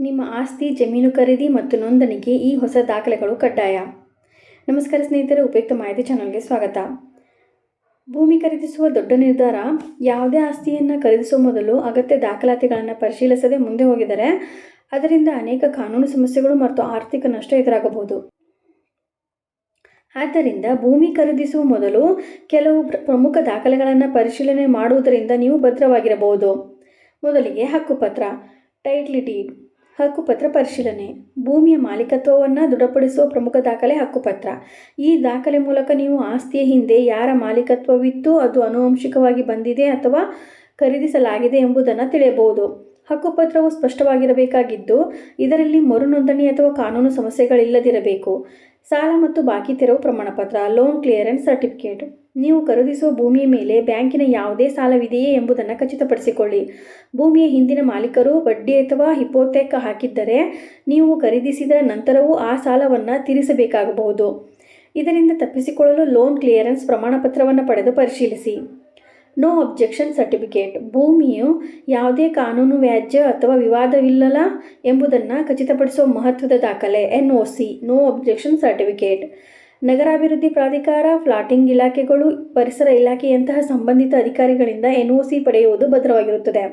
ನಿಮ್ಮ ಆಸ್ತಿ, ಜಮೀನು ಖರೀದಿ ಮತ್ತು ನೋಂದಣಿಗೆ ಈ ಹೊಸ ದಾಖಲೆಗಳು ಕಡ್ಡಾಯ. ನಮಸ್ಕಾರ ಸ್ನೇಹಿತರೆ, ಉಪಯುಕ್ತ ಮಾಹಿತಿ ಚಾನಲ್ಗೆ ಸ್ವಾಗತ. ಭೂಮಿ ಖರೀದಿಸುವ ದೊಡ್ಡ ನಿರ್ಧಾರ. ಯಾವುದೇ ಆಸ್ತಿಯನ್ನು ಖರೀದಿಸುವ ಮೊದಲು ಅಗತ್ಯ ದಾಖಲಾತಿಗಳನ್ನು ಪರಿಶೀಲಿಸದೆ ಮುಂದೆ ಹೋಗಿದರೆ ಅದರಿಂದ ಅನೇಕ ಕಾನೂನು ಸಮಸ್ಯೆಗಳು ಮತ್ತು ಆರ್ಥಿಕ ನಷ್ಟ ಎದುರಾಗಬಹುದು. ಆದ್ದರಿಂದ ಭೂಮಿ ಖರೀದಿಸುವ ಮೊದಲು ಕೆಲವು ಪ್ರಮುಖ ದಾಖಲೆಗಳನ್ನು ಪರಿಶೀಲನೆ ಮಾಡುವುದರಿಂದ ನೀವು ಭದ್ರವಾಗಿರಬಹುದು. ಮೊದಲಿಗೆ ಹಕ್ಕುಪತ್ರ, ಟೈಟ್ಲಿ ಡೀಡ್. ಹಕ್ಕುಪತ್ರ ಪರಿಶೀಲನೆ. ಭೂಮಿಯ ಮಾಲೀಕತ್ವವನ್ನು ದೃಢಪಡಿಸುವ ಪ್ರಮುಖ ದಾಖಲೆ ಹಕ್ಕುಪತ್ರ. ಈ ದಾಖಲೆ ಮೂಲಕ ನೀವು ಆಸ್ತಿಯ ಹಿಂದೆ ಯಾರ ಮಾಲೀಕತ್ವವಿತ್ತು, ಅದು ಆನುವಂಶಿಕವಾಗಿ ಬಂದಿದೆ ಅಥವಾ ಖರೀದಿಸಲಾಗಿದೆ ಎಂಬುದನ್ನು ತಿಳಿಯಬಹುದು. ಹಕ್ಕುಪತ್ರವು ಸ್ಪಷ್ಟವಾಗಿರಬೇಕಾಗಿದ್ದು ಇದರಲ್ಲಿ ಮರುನೋಂದಣಿ ಅಥವಾ ಕಾನೂನು ಸಮಸ್ಯೆಗಳಿಲ್ಲದಿರಬೇಕು. ಸಾಲ ಮತ್ತು ಬಾಕಿ ತೆರವು ಪ್ರಮಾಣಪತ್ರ, ಲೋನ್ ಕ್ಲಿಯರೆನ್ಸ್ ಸರ್ಟಿಫಿಕೇಟ್. ನೀವು ಖರೀದಿಸುವ ಭೂಮಿಯ ಮೇಲೆ ಬ್ಯಾಂಕಿನ ಯಾವುದೇ ಸಾಲವಿದೆಯೇ ಎಂಬುದನ್ನು ಖಚಿತಪಡಿಸಿಕೊಳ್ಳಿ. ಭೂಮಿಯ ಹಿಂದಿನ ಮಾಲೀಕರು ಬಡ್ಡಿ ಅಥವಾ ಹಿಪೋಥೆಕ್ ಹಾಕಿದ್ದರೆ ನೀವು ಖರೀದಿಸಿದ ನಂತರವೂ ಆ ಸಾಲವನ್ನು ತೀರಿಸಬೇಕಾಗಬಹುದು. ಇದರಿಂದ ತಪ್ಪಿಸಿಕೊಳ್ಳಲು ಲೋನ್ ಕ್ಲಿಯರೆನ್ಸ್ ಪ್ರಮಾಣಪತ್ರವನ್ನು ಪಡೆದು ಪರಿಶೀಲಿಸಿ. No objection certificate. ಭೂಮಿಯು ಯಾವುದೇ ಕಾನೂನು ವ್ಯಾಜ್ಯ ಅಥವಾ ವಿವಾದವಿಲ್ಲಲ್ಲ ಎಂಬುದನ್ನು ಖಚಿತಪಡಿಸುವ ಮಹತ್ವದ ದಾಖಲೆ NOC, ನೋ ಅಬ್ಜೆಕ್ಷನ್ ಸರ್ಟಿಫಿಕೇಟ್. ನಗರಾಭಿವೃದ್ಧಿ ಪ್ರಾಧಿಕಾರ, ಪ್ಲಾಟಿಂಗ್ ಇಲಾಖೆಗಳು, ಪರಿಸರ ಇಲಾಖೆಯಂತಹ ಸಂಬಂಧಿತ ಅಧಿಕಾರಿಗಳಿಂದ NOC ಪಡೆಯುವುದು ಭದ್ರವಾಗಿರುತ್ತದೆ.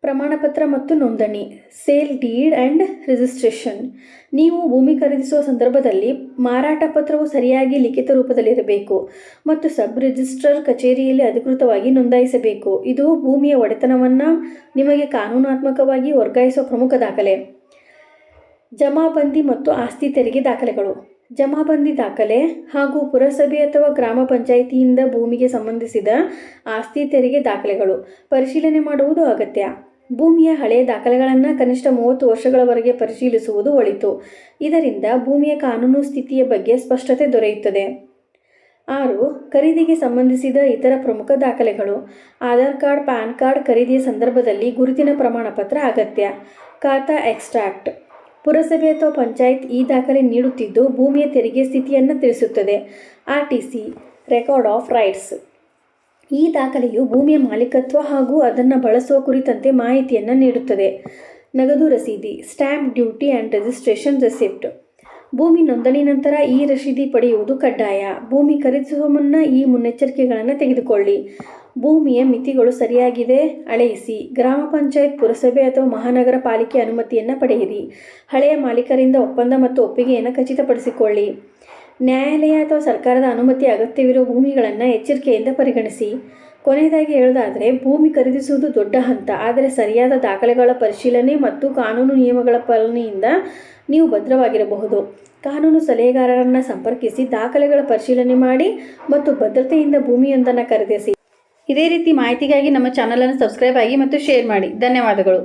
ಪ್ರಮಾಣಪತ್ರ ಮತ್ತು ನೋಂದಣಿ, ಸೇಲ್ ಡೀಡ್ ಆ್ಯಂಡ್ ರಿಜಿಸ್ಟ್ರೇಷನ್. ನೀವು ಭೂಮಿ ಖರೀದಿಸುವ ಸಂದರ್ಭದಲ್ಲಿ ಮಾರಾಟ ಪತ್ರವು ಸರಿಯಾಗಿ ಲಿಖಿತ ರೂಪದಲ್ಲಿರಬೇಕು ಮತ್ತು ಸಬ್ ರಿಜಿಸ್ಟ್ರಾರ್ ಕಚೇರಿಯಲ್ಲಿ ಅಧಿಕೃತವಾಗಿ ನೋಂದಾಯಿಸಬೇಕು. ಇದು ಭೂಮಿಯ ಒಡೆತನವನ್ನು ನಿಮಗೆ ಕಾನೂನಾತ್ಮಕವಾಗಿ ವರ್ಗಾಯಿಸುವ ಪ್ರಮುಖ ದಾಖಲೆ. ಜಮಾಬಂದಿ ಮತ್ತು ಆಸ್ತಿ ತೆರಿಗೆ ದಾಖಲೆಗಳು. ಜಮಾಬಂದಿ ದಾಖಲೆ ಹಾಗೂ ಪುರಸಭೆ ಅಥವಾ ಗ್ರಾಮ ಪಂಚಾಯಿತಿಯಿಂದ ಭೂಮಿಗೆ ಸಂಬಂಧಿಸಿದ ಆಸ್ತಿ ತೆರಿಗೆ ದಾಖಲೆಗಳು ಪರಿಶೀಲನೆ ಮಾಡುವುದು ಅಗತ್ಯ. ಭೂಮಿಯ ಹಳೆಯ ದಾಖಲೆಗಳನ್ನು ಕನಿಷ್ಠ 30 ವರ್ಷಗಳವರೆಗೆ ಪರಿಶೀಲಿಸುವುದು ಒಳಿತು. ಇದರಿಂದ ಭೂಮಿಯ ಕಾನೂನು ಸ್ಥಿತಿಯ ಬಗ್ಗೆ ಸ್ಪಷ್ಟತೆ ದೊರೆಯುತ್ತದೆ. 6. ಖರೀದಿಗೆ ಸಂಬಂಧಿಸಿದ ಇತರ ಪ್ರಮುಖ ದಾಖಲೆಗಳು. Aadhaar card, PAN card. ಖರೀದಿಯ ಸಂದರ್ಭದಲ್ಲಿ ಗುರುತಿನ ಪ್ರಮಾಣಪತ್ರ ಅಗತ್ಯ. ಖಾತಾ ಎಕ್ಸ್ಟ್ರಾಕ್ಟ್. ಪುರಸಭೆ ಅಥವಾ ಪಂಚಾಯತ್ ಈ ದಾಖಲೆ ನೀಡುತ್ತಿದ್ದು ಭೂಮಿಯ ತೆರಿಗೆ ಸ್ಥಿತಿಯನ್ನು ತಿಳಿಸುತ್ತದೆ. RTC, record of rights. ಈ ದಾಖಲೆಯು ಭೂಮಿಯ ಮಾಲೀಕತ್ವ ಹಾಗೂ ಅದನ್ನು ಬಳಸುವ ಕುರಿತಂತೆ ಮಾಹಿತಿಯನ್ನು ನೀಡುತ್ತದೆ. ನಗದು ರಸೀದಿ, stamp duty and registration receipt. ಭೂಮಿ ನೋಂದಣಿ ನಂತರ ಈ ರಸೀದಿ ಪಡೆಯುವುದು ಕಡ್ಡಾಯ. ಭೂಮಿ ಖರೀದಿಸುವ ಮುನ್ನ ಈ ಮುನ್ನೆಚ್ಚರಿಕೆಗಳನ್ನು ತೆಗೆದುಕೊಳ್ಳಿ. ಭೂಮಿಯ ಮಿತಿಗಳು ಸರಿಯಾಗಿದೆ ಅಳೆಯಿಸಿ. ಗ್ರಾಮ ಪಂಚಾಯತ್, ಪುರಸಭೆ ಅಥವಾ ಮಹಾನಗರ ಪಾಲಿಕೆ ಅನುಮತಿಯನ್ನು ಪಡೆಯಿರಿ. ಹಳೆಯ ಮಾಲೀಕರಿಂದ ಒಪ್ಪಂದ ಮತ್ತು ಒಪ್ಪಿಗೆಯನ್ನು ಖಚಿತಪಡಿಸಿಕೊಳ್ಳಿ. ನ್ಯಾಯಾಲಯ ಅಥವಾ ಸರ್ಕಾರದ ಅನುಮತಿ ಅಗತ್ಯವಿರುವ ಭೂಮಿಗಳನ್ನು ಎಚ್ಚರಿಕೆಯಿಂದ ಪರಿಗಣಿಸಿ. ಕೊನೆಯದಾಗಿ ಹೇಳೋದಾದರೆ, ಭೂಮಿ ಖರೀದಿಸುವುದು ದೊಡ್ಡ ಹಂತ, ಆದರೆ ಸರಿಯಾದ ದಾಖಲೆಗಳ ಪರಿಶೀಲನೆ ಮತ್ತು ಕಾನೂನು ನಿಯಮಗಳ ಪಾಲನೆಯಿಂದ ನೀವು ಭದ್ರವಾಗಿರಬಹುದು. ಕಾನೂನು ಸಲಹೆಗಾರರನ್ನು ಸಂಪರ್ಕಿಸಿ, ದಾಖಲೆಗಳ ಪರಿಶೀಲನೆ ಮಾಡಿ ಮತ್ತು ಭದ್ರತೆಯಿಂದ ಭೂಮಿಯೊಂದನ್ನು ಖರೀದಿಸಿ. ಇದೇ ರೀತಿ ಮಾಹಿತಿಗಾಗಿ ನಮ್ಮ ಚಾನಲನ್ನು ಸಬ್ಸ್ಕ್ರೈಬ್ ಆಗಿ ಮತ್ತು ಶೇರ್ ಮಾಡಿ. ಧನ್ಯವಾದಗಳು.